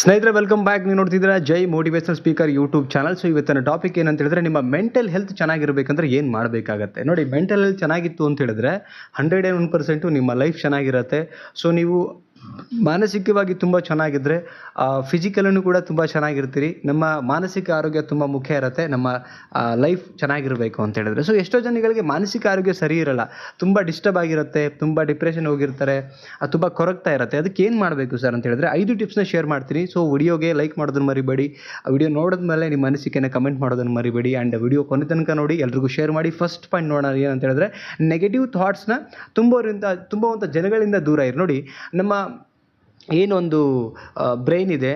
ಸ್ನೇಹಿತರೆ, welcome back. ನೀವು ನೋಡ್ತಿದ್ದೀರಾ Jai motivational speaker YouTube channel. So ಇವತ್ತಿನ ಟಾಪಿಕ್ ಏನಂತ ಹೇಳಿದ್ರೆ, ನಿಮ್ಮ ಮೆಂಟಲ್ ಹೆಲ್ತ್ ಚೆನ್ನಾಗಿರಬೇಕಂದ್ರೆ ಏನು ಮಾಡಬೇಕಾಗತ್ತೆ. ನೋಡಿ, ಮೆಂಟಲ್ ಹೆಲ್ತ್ ಚೆನ್ನಾಗಿತ್ತು ಅಂತ ಹೇಳಿದ್ರೆ 101% ನಿಮ್ಮ ಲೈಫ್ ಚೆನ್ನಾಗಿರುತ್ತೆ. ಸೊ ನೀವು ಮಾನಸಿಕವಾಗಿ ತುಂಬ ಚೆನ್ನಾಗಿದ್ದರೆ ಫಿಸಿಕಲನ್ನು ಕೂಡ ತುಂಬ ಚೆನ್ನಾಗಿರ್ತೀರಿ. ನಮ್ಮ ಮಾನಸಿಕ ಆರೋಗ್ಯ ತುಂಬ ಮುಖ್ಯ ಇರುತ್ತೆ, ನಮ್ಮ ಲೈಫ್ ಚೆನ್ನಾಗಿರಬೇಕು ಅಂತ ಹೇಳಿದ್ರೆ. ಸೊ ಎಷ್ಟೋ ಜನಗಳಿಗೆ ಮಾನಸಿಕ ಆರೋಗ್ಯ ಸರಿ ಇರಲ್ಲ, ತುಂಬ ಡಿಸ್ಟರ್ಬ್ ಆಗಿರುತ್ತೆ, ತುಂಬ ಡಿಪ್ರೆಷನ್ ಹೋಗಿರ್ತಾರೆ, ತುಂಬ ಕೊರಗ್ತಾ ಇರುತ್ತೆ. ಅದಕ್ಕೆ ಏನು ಮಾಡಬೇಕು ಸರ್ ಅಂತ ಹೇಳಿದ್ರೆ 5 ಟಿಪ್ಸ್ನ ಶೇರ್ ಮಾಡ್ತೀನಿ. ಸೊ ವಿಡಿಯೋಗೆ ಲೈಕ್ ಮಾಡೋದನ್ನು ಮರಿಬೇಡಿ, ವಿಡಿಯೋ ನೋಡಿದ್ಮೇಲೆ ನಿಮ್ಮ ಅನಿಸಿಕೆನ ಕಮೆಂಟ್ ಮಾಡೋದನ್ನು ಮರಿಬೇಡಿ. ಆ್ಯಂಡ್ ವಿಡಿಯೋ ಕೊನೆ ತನಕ ನೋಡಿ, ಎಲ್ರಿಗೂ ಶೇರ್ ಮಾಡಿ. ಫಸ್ಟ್ ಪಾಯಿಂಟ್ ನೋಡೋಣ ಏನಂತ ಹೇಳಿದ್ರೆ, ನೆಗೆಟಿವ್ ಥಾಟ್ಸ್ನ ತುಂಬುವಂಥ ಜನಗಳಿಂದ ದೂರ ಇರಿ. ನೋಡಿ, ನಮ್ಮ ಏನೊಂದು ಬ್ರೈನ್ ಇದೆ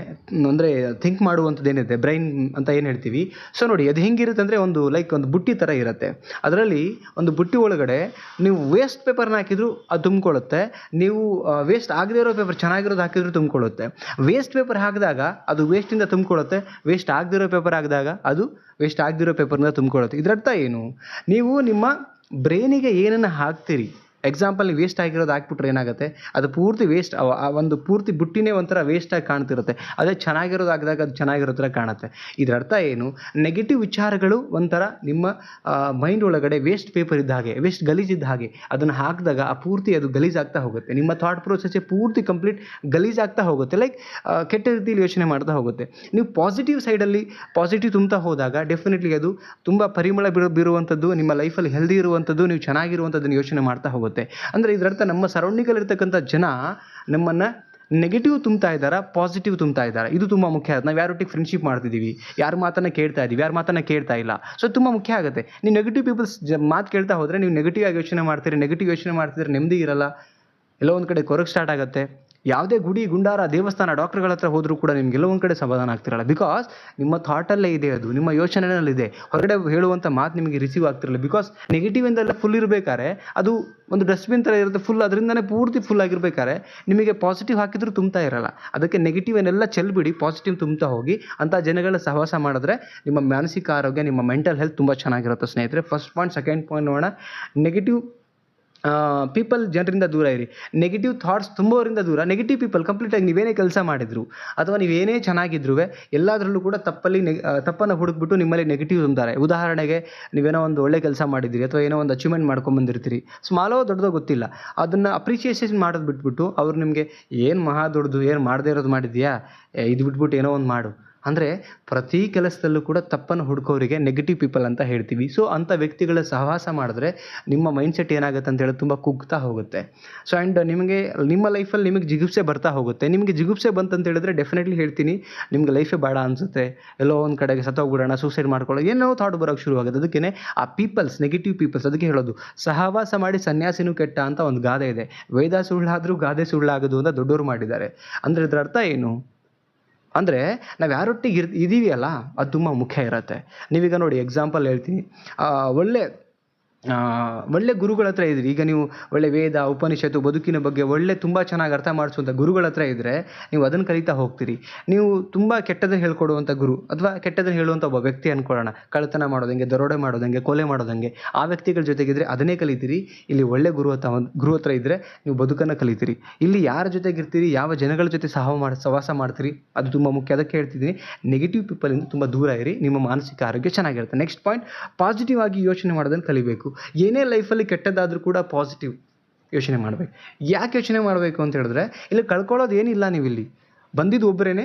ಅಂದರೆ ಥಿಂಕ್ ಮಾಡುವಂಥದ್ದು ಏನಿದೆ ಬ್ರೈನ್ ಅಂತ ಏನು ಹೇಳ್ತೀವಿ. ಸೊ ನೋಡಿ, ಅದು ಹೆಂಗಿರುತ್ತೆ ಅಂದರೆ ಒಂದು ಬುಟ್ಟಿ ಥರ ಇರುತ್ತೆ. ಅದರಲ್ಲಿ ಒಂದು ಬುಟ್ಟಿ ಒಳಗಡೆ ನೀವು ವೇಸ್ಟ್ ಪೇಪರ್ನ ಹಾಕಿದ್ರು ಅದು ತುಂಬಿಕೊಳ್ಳುತ್ತೆ, ನೀವು ವೇಸ್ಟ್ ಆಗದೇ ಇರೋ ಪೇಪರ್ ಚೆನ್ನಾಗಿರೋದು ಹಾಕಿದ್ರು ತುಂಬಿಕೊಳ್ಳುತ್ತೆ. ವೇಸ್ಟ್ ಪೇಪರ್ ಹಾಕಿದಾಗ ಅದು ವೇಸ್ಟಿಂದ ತುಂಬಿಕೊಳ್ಳುತ್ತೆ, ವೇಸ್ಟ್ ಆಗದಿರೋ ಪೇಪರ್ ಹಾಕಿದಾಗ ಅದು ವೇಸ್ಟ್ ಆಗದಿರೋ ಪೇಪರ್ನ ತುಂಬಿಕೊಳ್ಳುತ್ತೆ. ಇದರರ್ಥ ಏನು? ನೀವು ನಿಮ್ಮ ಬ್ರೈನಿಗೆ ಏನನ್ನು ಹಾಕ್ತೀರಿ, ಎಕ್ಸಾಂಪಲ್ ನೀವು ವೇಸ್ಟ್ ಆಗಿರೋದು ಹಾಕ್ಬಿಟ್ರೆ ಏನಾಗುತ್ತೆ, ಅದು ಪೂರ್ತಿ ವೇಸ್ಟ್, ಆ ಒಂದು ಪೂರ್ತಿ ಬುಟ್ಟಿನೇ ಒಂಥರ ವೇಸ್ಟಾಗಿ ಕಾಣ್ತಿರುತ್ತೆ. ಅದೇ ಚೆನ್ನಾಗಿರೋದು ಹಾಕಿದಾಗ ಅದು ಚೆನ್ನಾಗಿರೋ ಥರ ಕಾಣುತ್ತೆ. ಇದರ ಅರ್ಥ ಏನು? ನೆಗೆಟಿವ್ ವಿಚಾರಗಳು ಒಂಥರ ನಿಮ್ಮ ಮೈಂಡ್ ಒಳಗಡೆ ವೇಸ್ಟ್ ಪೇಪರ್ ಇದ್ದ ಹಾಗೆ, ವೇಸ್ಟ್ ಗಲೀಜಿದ್ದ ಹಾಗೆ. ಅದನ್ನು ಹಾಕಿದಾಗ ಪೂರ್ತಿ ಅದು ಗಲೀಜಾಗ್ತಾ ಹೋಗುತ್ತೆ. ನಿಮ್ಮ ಥಾಟ್ ಪ್ರೊಸೆಸ್ಸೇ ಪೂರ್ತಿ ಕಂಪ್ಲೀಟ್ ಗಲೀಜಾಗ್ತಾ ಹೋಗುತ್ತೆ, ಲೈಕ್ ಕೆಟ್ಟ ರೀತಿಯಲ್ಲಿ ಯೋಚನೆ ಮಾಡ್ತಾ ಹೋಗುತ್ತೆ. ನೀವು ಪಾಸಿಟಿವ್ ಸೈಡಲ್ಲಿ ಪಾಸಿಟಿವ್ ತುಂಬ್ತಾ ಹೋದಾಗ ಡೆಫಿನೆಟ್ಲಿ ಅದು ತುಂಬ ಪರಿಮಳ ಬೀರುವಂಥದ್ದು, ನಿಮ್ಮ ಲೈಫಲ್ಲಿ ಹೆಲ್ದಿ ಇರುವಂಥದ್ದು, ನೀವು ಚೆನ್ನಾಗಿರುವಂಥದ್ದನ್ನು ಯೋಚನೆ ಮಾಡ್ತಾ ಹೋಗುತ್ತೆ. ಅಂದರೆ ಇದರರ್ಥ ನಮ್ಮ ಸರೌಂಡಿಂಗಲ್ಲಿ ಇರ್ತಕ್ಕಂಥ ಜನ ನಮ್ಮನ್ನು ನೆಗೆಟಿವ್ ತುಂಬ್ತಾ ಇದ್ದಾರಾ, ಪಾಸಿಟಿವ್ ತುಂಬ್ತಾ ಇದ್ದಾರೆ, ಇದು ತುಂಬ ಮುಖ್ಯ ಆಗುತ್ತೆ. ನಾವು ಯಾರೊಟ್ಟಿಗೆ ಫ್ರೆಂಡ್ಶಿಪ್ ಮಾಡ್ತಿದ್ದೀವಿ, ಯಾರ ಮಾತನ್ನು ಕೇಳ್ತಾ ಇದ್ದೀವಿ, ಯಾರ ಮಾತನ್ನು ಕೇಳ್ತಾ ಇಲ್ಲ. ಸೊ ತುಂಬ ಮುಖ್ಯ ಆಗುತ್ತೆ. ನೀವು ನೆಗೆಟಿವ್ ಪೀಪಲ್ಸ್ ಮಾತು ಕೇಳ್ತಾ ಹೋದರೆ ನೀವು ನೆಗೆಟಿವ್ ಆಗಿ ಯೋಚನೆ ಮಾಡ್ತೀರಿ. ನೆಗೆಟಿವ್ ಯೋಚನೆ ಮಾಡ್ತಿದ್ರೆ ನೆಮ್ಮದಿ ಇರಲ್ಲ, ಎಲ್ಲೋ ಒಂದು ಕಡೆ ಕೊರಗೆ ಸ್ಟಾರ್ಟ್ ಆಗುತ್ತೆ. ಯಾವುದೇ ಗುಡಿ ಗುಂಡಾರ ದೇವಸ್ಥಾನ ಡಾಕ್ಟರ್ಗಳ ಹತ್ರ ಹೋದರೂ ಕೂಡ ನಿಮ್ಗೆಲ್ಲೋ ಒಂದು ಕಡೆ ಸಮಾಧಾನ ಆಗ್ತಿರಲ್ಲ. ಬಿಕಾಸ್ ನಿಮ್ಮ ಥಾಟಲ್ಲೇ ಇದೆ, ಅದು ನಿಮ್ಮ ಯೋಚನೆಯಲ್ಲಿದೆ. ಹೊರಗಡೆ ಹೇಳುವಂಥ ಮಾತು ನಿಮಗೆ ರಿಸೀವ್ ಆಗ್ತಿರಲ್ಲ. ಬಿಕಾಸ್ ನೆಗೆಟಿವಿಂದೆಲ್ಲ ಫುಲ್ ಇರಬೇಕಾದ್ರೆ ಅದು ಒಂದು ಡಸ್ಟ್ಬಿನ್ ಥರ ಇರುತ್ತೆ, ಫುಲ್ ಅದರಿಂದನೇ ಪೂರ್ತಿ ಫುಲ್ ಆಗಿರ್ಬೇಕಾದ್ರೆ ನಿಮಗೆ ಪಾಸಿಟಿವ್ ಹಾಕಿದ್ರೂ ತುಂಬ್ತಾ ಇರಲ್ಲ. ಅದಕ್ಕೆ ನೆಗೆಟಿವನ್ನೆಲ್ಲ ಚೆಲ್ಬಿಡಿ, ಪಾಸಿಟಿವ್ ತುಂಬ್ತಾ ಹೋಗಿ. ಅಂಥ ಜನಗಳ ಸಹವಾಸ ಮಾಡಿದ್ರೆ ನಿಮ್ಮ ಮಾನಸಿಕ ಆರೋಗ್ಯ, ನಿಮ್ಮ ಮೆಂಟಲ್ ಹೆಲ್ತ್ ತುಂಬ ಚೆನ್ನಾಗಿರುತ್ತೆ ಸ್ನೇಹಿತರೆ. First point. ಸೆಕೆಂಡ್ ಪಾಯಿಂಟ್ ನೋಡೋಣ, ನೆಗೆಟಿವ್ ಪೀಪಲ್, ಜನರಿಂದ ದೂರ ಇರಿ. ನೆಗೆಟಿವ್ ಥಾಟ್ಸ್ ತುಂಬುವವರಿಂದ ದೂರ. ನೆಗೆಟಿವ್ ಪೀಪಲ್ ಕಂಪ್ಲೀಟಾಗಿ ನೀವೇನೇ ಕೆಲಸ ಮಾಡಿದ್ರು ಅಥವಾ ನೀವೇನೇ ಚೆನ್ನಾಗಿದ್ರು ಎಲ್ಲದರಲ್ಲೂ ಕೂಡ ತಪ್ಪನ್ನು ಹುಡುಕ್ಬಿಟ್ಟು ನಿಮ್ಮಲ್ಲಿ ನೆಗೆಟಿವ್ ತುಂಬ್ತಾರೆ. ಉದಾಹರಣೆಗೆ, ನೀವೇನೋ ಒಂದು ಒಳ್ಳೆ ಕೆಲಸ ಮಾಡಿದ್ದೀರಿ ಅಥವಾ ಏನೋ ಒಂದು ಅಚೀವ್ಮೆಂಟ್ ಮಾಡ್ಕೊಂಬಂದಿರ್ತೀರಿ, ಸ್ಮಾಲೋ ದೊಡ್ಡದೋ ಗೊತ್ತಿಲ್ಲ, ಅದನ್ನು ಅಪ್ರಿಷಿಯೇಷನ್ ಮಾಡೋದು ಬಿಟ್ಬಿಟ್ಟು ಅವ್ರು ನಿಮಗೆ ಏನು ಮಹಾ ದೊಡ್ಡದು, ಏನು ಮಾಡದೇ ಇರೋದು ಮಾಡಿದ್ಯಾ, ಇದು ಬಿಟ್ಬಿಟ್ಟು ಏನೋ ಒಂದು ಮಾಡು ಅಂದರೆ, ಪ್ರತಿ ಕೆಲಸದಲ್ಲೂ ಕೂಡ ತಪ್ಪನ್ನು ಹುಡುಕೋರಿಗೆ ನೆಗೆಟಿವ್ ಪೀಪಲ್ ಅಂತ ಹೇಳ್ತೀವಿ. ಸೊ ಅಂಥ ವ್ಯಕ್ತಿಗಳ ಸಹವಾಸ ಮಾಡಿದ್ರೆ ನಿಮ್ಮ ಮೈಂಡ್ಸೆಟ್ ಏನಾಗುತ್ತೆ ಅಂತ ಹೇಳಿ ತುಂಬ ಕುಗ್ತಾ ಹೋಗುತ್ತೆ. ಸೊ ಆ್ಯಂಡ್ ನಿಮ್ಮ ಲೈಫಲ್ಲಿ ನಿಮಗೆ ಜಿಗುಪ್ಸೆ ಬರ್ತಾ ಹೋಗುತ್ತೆ. ನಿಮಗೆ ಜಿಗುಪ್ಸೆ ಬಂತಂತ ಹೇಳಿದ್ರೆ ಡೆಫಿನೆಟ್ಲಿ ಹೇಳ್ತೀನಿ, ನಿಮ್ಗೆ ಲೈಫೇ ಬೇಡ ಅನಿಸುತ್ತೆ, ಎಲ್ಲೋ ಒಂದು ಕಡೆಗೆ ಸತ್ತೋಗ್ಬಿಡೋಣ, ಸೂಸೈಡ್ ಮಾಡ್ಕೊಳ್ಳೋ ಏನೋ ಥಾಟ್ ಬರೋಕ್ಕೆ ಶುರುವಾಗುತ್ತೆ. ಅದಕ್ಕೇ ಆ ಪೀಪಲ್ಸ್, ನೆಗೆಟಿವ್ ಪೀಪಲ್ಸ್, ಅದಕ್ಕೆ ಹೇಳೋದು ಸಹವಾಸ ಮಾಡಿ ಸನ್ಯಾಸಿನೂ ಕೆಟ್ಟ ಅಂತ ಒಂದು ಗಾದೆ ಇದೆ. ವೇದ ಸುಳ್ಳಾದರೂ ಗಾದೆ ಸುಳ್ಳಾಗೋದು ಅಂತ ದೊಡ್ಡವರು ಮಾಡಿದ್ದಾರೆ. ಅಂದರೆ ಇದರ ಅರ್ಥ ಏನು ಅಂದರೆ, ನಾವು ಯಾರೊಟ್ಟಿಗೆ ಇದ್ದೀವಿ ಅಲ್ಲ, ಅದು ತುಂಬ ಮುಖ್ಯ ಇರುತ್ತೆ. ನೀವೀಗ ನೋಡಿ, ಎಕ್ಸಾಂಪಲ್ ಹೇಳ್ತೀನಿ, ಒಳ್ಳೆ ಗುರುಗಳ ಹತ್ರ ಇದ್ರಿ. ಈಗ ನೀವು ಒಳ್ಳೆ ವೇದ ಉಪನಿಷತ್ತು ಬದುಕಿನ ಬಗ್ಗೆ ತುಂಬ ಚೆನ್ನಾಗಿ ಅರ್ಥ ಮಾಡಿಸುವಂಥ ಗುರುಗಳ ಹತ್ರ ಇದ್ದರೆ ನೀವು ಅದನ್ನು ಕಲಿತಾ ಹೋಗ್ತೀರಿ. ನೀವು ತುಂಬ ಕೆಟ್ಟದನ್ನು ಹೇಳ್ಕೊಡುವಂಥ ಗುರು ಅಥವಾ ಕೆಟ್ಟದನ್ನು ಹೇಳುವಂಥ ಒಬ್ಬ ವ್ಯಕ್ತಿ ಅಂದ್ಕೊಳ್ಳೋಣ, ಕಳ್ಳತನ ಮಾಡೋದಂಗೆ, ದರೋಡೆ ಮಾಡೋದಂಗೆ, ಕೊಲೆ ಮಾಡೋದಂಗೆ, ಆ ವ್ಯಕ್ತಿಗಳ ಜೊತೆಗಿದ್ರೆ ಅದನ್ನೇ ಕಲಿತೀರಿ. ಇಲ್ಲಿ ಒಳ್ಳೆ ಗುರು ಹತ್ರ ಇದ್ದರೆ ನೀವು ಬದುಕನ್ನು ಕಲಿತೀರಿ. ಇಲ್ಲಿ ಯಾರ ಜೊತೆಗಿರ್ತೀರಿ, ಯಾವ ಜನಗಳ ಜೊತೆ ಸಹವಾಸ ಮಾಡ್ತೀರಿ, ಅದು ತುಂಬ ಮುಖ್ಯ. ಅದಕ್ಕೆ ಹೇಳ್ತಿದ್ದೀನಿ, ನೆಗೆಟಿವ್ ಪೀಪಲಿಂದ ತುಂಬ ದೂರ ಇರಿ, ನಿಮ್ಮ ಮಾನಸಿಕ ಆರೋಗ್ಯ ಚೆನ್ನಾಗಿರುತ್ತೆ. ನೆಕ್ಸ್ಟ್ ಪಾಯಿಂಟ್, ಪಾಸಿಟಿವ್ ಆಗಿ ಯೋಚನೆ ಮಾಡೋದನ್ನು ಕಲಿಬೇಕು. ಏನೇ ಲೈಫಲ್ಲಿ ಕೆಟ್ಟದಾದರೂ ಕೂಡ ಪಾಸಿಟಿವ್ ಯೋಚನೆ ಮಾಡಬೇಕು. ಯಾಕೆ ಯೋಚನೆ ಮಾಡಬೇಕು ಅಂತ ಹೇಳಿದ್ರೆ, ಇಲ್ಲಿ ಕಳ್ಕೊಳ್ಳೋದು ಏನಿಲ್ಲ. ನೀವು ಇಲ್ಲಿ ಬಂದಿದ್ದು ಒಬ್ಬರೇ,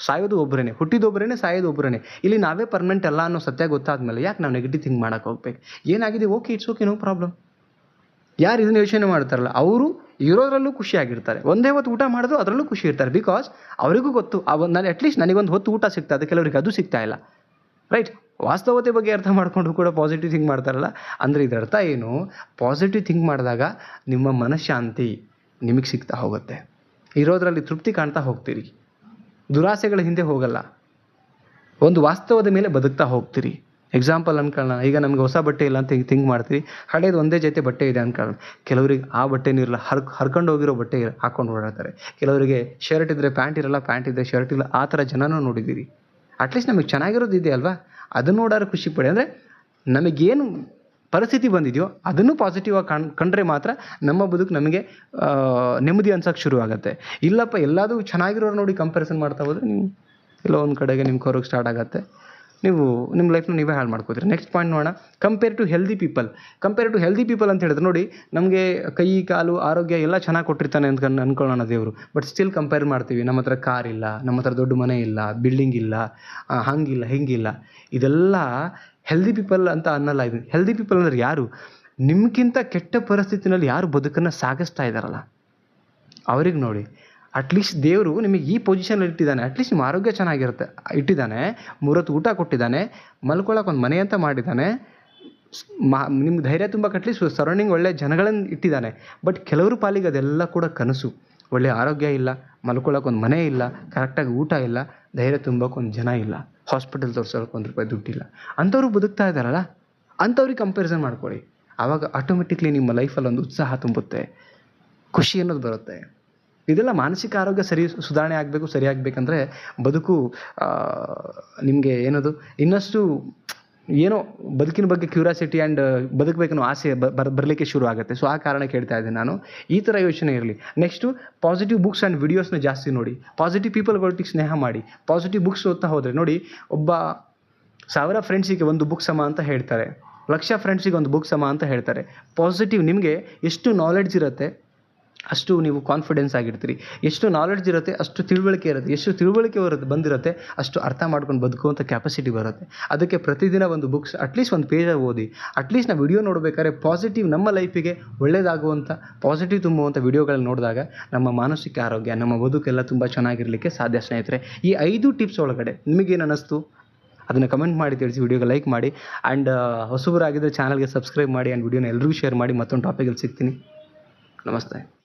ಸಾಯೋದು ಒಬ್ಬರೇ, ಹುಟ್ಟಿದ್ದು ಒಬ್ಬರೇ, ಸಾಯೋದು ಒಬ್ಬರೇ. ಇಲ್ಲಿ ನಾವೇ ಪರ್ಮನೆಂಟ್ ಅಲ್ಲ ಅನ್ನೋ ಸತ್ಯ ಗೊತ್ತಾದ್ಮೇಲೆ ಯಾಕೆ ನಾವು ನೆಗೆಟಿವ್ ಥಿಂಕ್ ಮಾಡೋಕೆ ಹೋಗ್ಬೇಕು? ಏನಾಗಿದೆ, okay, it's okay, no problem. ಯಾರು ಇದನ್ನು ಯೋಚನೆ ಮಾಡ್ತಾರಲ್ಲ ಅವರು ಇರೋದ್ರಲ್ಲೂ ಖುಷಿಯಾಗಿರ್ತಾರೆ. ಒಂದೇ ಹೊತ್ತು ಊಟ ಮಾಡಿದ್ರು ಅದರಲ್ಲೂ ಖುಷಿ ಇರ್ತಾರೆ. ಬಿಕಾಸ್ ಅವರಿಗೂ ಗೊತ್ತು, ಅಟ್ಲೀಸ್ಟ್ ನನಗೊಂದು ಹೊತ್ತು ಊಟ ಸಿಗ್ತಾ ಇದೆ, ಕೆಲವರಿಗೆ ಅದು ಸಿಗ್ತಾ ಇಲ್ಲ, ರೈಟ್? ವಾಸ್ತವತೆ ಬಗ್ಗೆ ಅರ್ಥ ಮಾಡಿಕೊಂಡು ಕೂಡ ಪಾಸಿಟಿವ್ ಥಿಂಕ್ ಮಾಡ್ತಾರಲ್ಲ. ಅಂದರೆ ಇದರ ಅರ್ಥ ಏನು? ಪಾಸಿಟಿವ್ ಥಿಂಕ್ ಮಾಡಿದಾಗ ನಿಮ್ಮ ಮನಃಶಾಂತಿ ನಿಮಗೆ ಸಿಗ್ತಾ ಹೋಗುತ್ತೆ, ಇರೋದರಲ್ಲಿ ತೃಪ್ತಿ ಕಾಣ್ತಾ ಹೋಗ್ತೀರಿ, ದುರಾಸೆಗಳ ಹಿಂದೆ ಹೋಗಲ್ಲ, ಒಂದು ವಾಸ್ತವದ ಮೇಲೆ ಬದುಕ್ತಾ ಹೋಗ್ತೀರಿ. ಎಕ್ಸಾಂಪಲ್ ಅನ್ಕೊಳ್ಳೋಣ, ಈಗ ನಮಗೆ ಹೊಸ ಬಟ್ಟೆ ಇಲ್ಲ ಅಂತ ಥಿಂಕ್ ಮಾಡ್ತೀರಿ, ಹಳೇದು ಒಂದೇ ಜೊತೆ ಬಟ್ಟೆ ಇದೆ ಅನ್ಕೊಳ್ಳೋಣ. ಕೆಲವರಿಗೆ ಆ ಬಟ್ಟೆನೂ ಇರಲ್ಲ, ಹರ್ಕೊಂಡು ಹೋಗಿರೋ ಬಟ್ಟೆ ಹಾಕ್ಕೊಂಡು ಓಡಾಡ್ತಾರೆ. ಕೆಲವರಿಗೆ ಶರ್ಟ್ ಇದ್ದರೆ ಪ್ಯಾಂಟ್ ಇರಲ್ಲ, ಪ್ಯಾಂಟ್ ಇದ್ದರೆ ಶರ್ಟ್ ಇಲ್ಲ, ಆ ಥರ ಜನನೂ ನೋಡಿದ್ದೀರಿ. ಅಟ್ಲೀಸ್ಟ್ ನಮಗೆ ಚೆನ್ನಾಗಿರೋದು ಇದೆ ಅಲ್ವಾ, ಅದನ್ನು ನೋಡೋರು ಖುಷಿ ಪಡಿ. ಅಂದರೆ ನಮಗೇನು ಪರಿಸ್ಥಿತಿ ಬಂದಿದೆಯೋ ಅದನ್ನು ಪಾಸಿಟಿವ್ ಆಗಿ ಕಂಡ್ರೆ ಮಾತ್ರ ನಮ್ಮ ಬದುಕು ನಮಗೆ ನೆಮ್ಮದಿ ಅನ್ಸೋಕ್ಕೆ ಶುರು ಆಗುತ್ತೆ. ಇಲ್ಲಪ್ಪ ಎಲ್ಲದೂ ಚೆನ್ನಾಗಿರೋರು ನೋಡಿ ಕಂಪ್ಯಾರಿಸನ್ ಮಾಡ್ತಾ ಹೋದರೆ ನೀವು ಎಲ್ಲೋ ಒಂದು ಕಡೆಗೆ ನಿಮ್ಗೆ ಕೊರೋಕೆ ಸ್ಟಾರ್ಟ್ ಆಗುತ್ತೆ. ನೀವು ನಿಮ್ಮ ಲೈಫ್ನ ನೀವೇ ಹಾಳು ಮಾಡ್ಕೋತೀರಿ. ನೆಕ್ಸ್ಟ್ ಪಾಯಿಂಟ್ ನೋಡೋಣ, ಕಂಪೇರ್ ಟು ಹೆಲ್ದಿ ಪೀಪಲ್ ಅಂತ ಹೇಳಿದ್ರೆ ನೋಡಿ, ನಮಗೆ ಕೈ ಕಾಲು ಆರೋಗ್ಯ ಎಲ್ಲ ಚೆನ್ನಾಗಿ ಕೊಟ್ಟಿರ್ತಾನೆ ಅಂತ ಅನ್ಕೊಳ್ಳೋಣ ದೇವರು. ಬಟ್ ಸ್ಟಿಲ್ ಕಂಪೇರ್ ಮಾಡ್ತೀವಿ. ನಮ್ಮ ಹತ್ರ ಕಾರ್ ಇಲ್ಲ, ನಮ್ಮ ಹತ್ರ ದೊಡ್ಡ ಮನೆ ಇಲ್ಲ, ಬಿಲ್ಡಿಂಗ್ ಇಲ್ಲ, ಹಂಗಿಲ್ಲ ಹಿಂಗಿಲ್ಲ. ಇದೆಲ್ಲ ಹೆಲ್ದಿ ಪೀಪಲ್ ಅಂತ ಅನ್ನಲ್ಲ. ಇದು ಹೆಲ್ದಿ ಪೀಪಲ್ ಅಂದರೆ ಯಾರು? ನಿಮ್ಗಿಂತ ಕೆಟ್ಟ ಪರಿಸ್ಥಿತಿನಲ್ಲಿ ಯಾರು ಬದುಕನ್ನು ಸಾಗಿಸ್ತಾ ಇದ್ದಾರಲ್ಲ ಅವ್ರಿಗೆ ನೋಡಿ. ಅಟ್ಲೀಸ್ಟ್ ದೇವರು ನಿಮಗೆ ಈ ಪೊಸಿಷನಲ್ಲಿ ಇಟ್ಟಿದ್ದಾನೆ, ಅಟ್ಲೀಸ್ಟ್ ನಿಮ್ಮ ಆರೋಗ್ಯ ಚೆನ್ನಾಗಿರುತ್ತೆ ಇಟ್ಟಿದ್ದಾನೆ, 3 ಹೊತ್ತು ಊಟ ಕೊಟ್ಟಿದ್ದಾನೆ, ಮಲ್ಕೊಳ್ಳೋಕೆ ಒಂದು ಮನೆ ಅಂತ ಮಾಡಿದ್ದಾನೆ, ನಿಮ್ಗೆ ಧೈರ್ಯ ತುಂಬಕ್ಕೆ ಅಟ್ಲೀಸ್ಟ್ ಸರೌಂಡಿಂಗ್ ಒಳ್ಳೆ ಜನಗಳನ್ನು ಇಟ್ಟಿದ್ದಾನೆ. ಬಟ್ ಕೆಲವರು ಪಾಲಿಗೆ ಅದೆಲ್ಲ ಕೂಡ ಕನಸು. ಒಳ್ಳೆಯ ಆರೋಗ್ಯ ಇಲ್ಲ, ಮಲ್ಕೊಳ್ಳೋಕೆ ಒಂದು ಮನೆ ಇಲ್ಲ, ಕರೆಕ್ಟಾಗಿ ಊಟ ಇಲ್ಲ, ಧೈರ್ಯ ತುಂಬಕ್ಕೆ ಒಂದು ಜನ ಇಲ್ಲ, ಹಾಸ್ಪಿಟಲ್ ತೋರಿಸೋಕೆ ₹1 ದುಡ್ಡಿಲ್ಲ. ಅಂಥವ್ರು ಬದುಕ್ತಾ ಇದ್ದಾರಲ್ಲ, ಅಂಥವ್ರಿಗೆ ಕಂಪ್ಯಾರಿಸನ್ ಮಾಡ್ಕೊಳ್ಳಿ. ಆವಾಗ ಆಟೋಮೆಟಿಕ್ಲಿ ನಿಮ್ಮ ಲೈಫಲ್ಲಿ ಒಂದು ಉತ್ಸಾಹ ತುಂಬುತ್ತೆ, ಖುಷಿ ಅನ್ನೋದು ಬರುತ್ತೆ. ಇದೆಲ್ಲ ಮಾನಸಿಕ ಆರೋಗ್ಯ ಸುಧಾರಣೆ ಆಗಬೇಕು, ಸರಿಯಾಗಬೇಕಂದ್ರೆ ಬದುಕು ನಿಮಗೆ ಏನದು ಇನ್ನಷ್ಟು ಏನೋ ಬದುಕಿನ ಬಗ್ಗೆ ಕ್ಯೂರಿಯಾಸಿಟಿ ಆ್ಯಂಡ್ ಬದುಕಬೇಕನ್ನೋ ಆಸೆ ಬರಲಿಕ್ಕೆ ಶುರು ಆಗುತ್ತೆ. ಸೊ ಆ ಕಾರಣ ಕೇಳ್ತಾ ಇದ್ದೀನಿ ನಾನು, ಈ ಥರ ಯೋಚನೆ ಇರಲಿ. ನೆಕ್ಸ್ಟು ಪಾಸಿಟಿವ್ ಬುಕ್ಸ್ ಆ್ಯಂಡ್ ವಿಡಿಯೋಸ್ನ ಜಾಸ್ತಿ ನೋಡಿ, ಪಾಸಿಟಿವ್ ಪೀಪಲ್ಗಳೊಟ್ಟಿಗೆ ಸ್ನೇಹ ಮಾಡಿ, ಪಾಸಿಟಿವ್ ಬುಕ್ಸ್ ಓದ್ತಾ ಹೋದರೆ ನೋಡಿ, ಒಬ್ಬ 1000 ಫ್ರೆಂಡ್ಸಿಗೆ ಒಂದು ಬುಕ್ ಸಮ ಅಂತ ಹೇಳ್ತಾರೆ, 1,00,000 ಫ್ರೆಂಡ್ಸಿಗೆ ಒಂದು ಬುಕ್ ಸಮ ಅಂತ ಹೇಳ್ತಾರೆ. ಪಾಸಿಟಿವ್ ನಿಮಗೆ ಎಷ್ಟು ನಾಲೆಡ್ಜ್ ಇರುತ್ತೆ ಅಷ್ಟು ನೀವು ಕಾನ್ಫಿಡೆನ್ಸ್ ಆಗಿರ್ತೀರಿ, ಎಷ್ಟು ನಾಲೆಡ್ಜ್ ಇರುತ್ತೆ ಅಷ್ಟು ತಿಳುವಳಿಕೆ ಇರುತ್ತೆ, ಎಷ್ಟು ತಿಳುವಳಿಕೆ ಬಂದಿರುತ್ತೆ ಅಷ್ಟು ಅರ್ಥ ಮಾಡ್ಕೊಂಡು ಬದುಕುವಂಥ ಕೆಪಾಸಿಟಿ ಬರುತ್ತೆ. ಅದಕ್ಕೆ ಪ್ರತಿದಿನ ಒಂದು ಬುಕ್ಸ್ ಅಟ್ಲೀಸ್ಟ್ ಒಂದು ಪೇಜ ಓದಿ, ಅಟ್ಲೀಸ್ಟ್ ನಾವು ವಿಡಿಯೋ ನೋಡಬೇಕಾದ್ರೆ ಪಾಸಿಟಿವ್ ನಮ್ಮ ಲೈಫಿಗೆ ಒಳ್ಳೆಯದಾಗುವಂಥ ಪಾಸಿಟಿವ್ ತುಂಬುವಂಥ ವಿಡಿಯೋಗಳನ್ನ ನೋಡಿದಾಗ ನಮ್ಮ ಮಾನಸಿಕ ಆರೋಗ್ಯ, ನಮ್ಮ ಬದುಕೆಲ್ಲ ತುಂಬ ಚೆನ್ನಾಗಿರಲಿಕ್ಕೆ ಸಾಧ್ಯ. ಸ್ನೇಹಿತರೆ, ಈ 5 ಟಿಪ್ಸ್ ಒಳಗಡೆ ನಿಮಗೇನು ಅನ್ನಿಸ್ತು ಅದನ್ನು ಕಮೆಂಟ್ ಮಾಡಿ ತಿಳಿಸಿ, ವಿಡಿಯೋಗೆ ಲೈಕ್ ಮಾಡಿ ಆ್ಯಂಡ್ ಹೊಸಬರಾಗಿದ್ದರೆ ಚಾನಲ್ಗೆ ಸಬ್ಸ್ಕ್ರೈಬ್ ಮಾಡಿ ಆ್ಯಂಡ್ ವಿಡಿಯೋನ ಎಲ್ಲರಿಗೂ ಶೇರ್ ಮಾಡಿ. ಮತ್ತೊಂದು ಟಾಪಿಕಲ್ಲಿ ಸಿಗ್ತೀನಿ. ನಮಸ್ತೆ.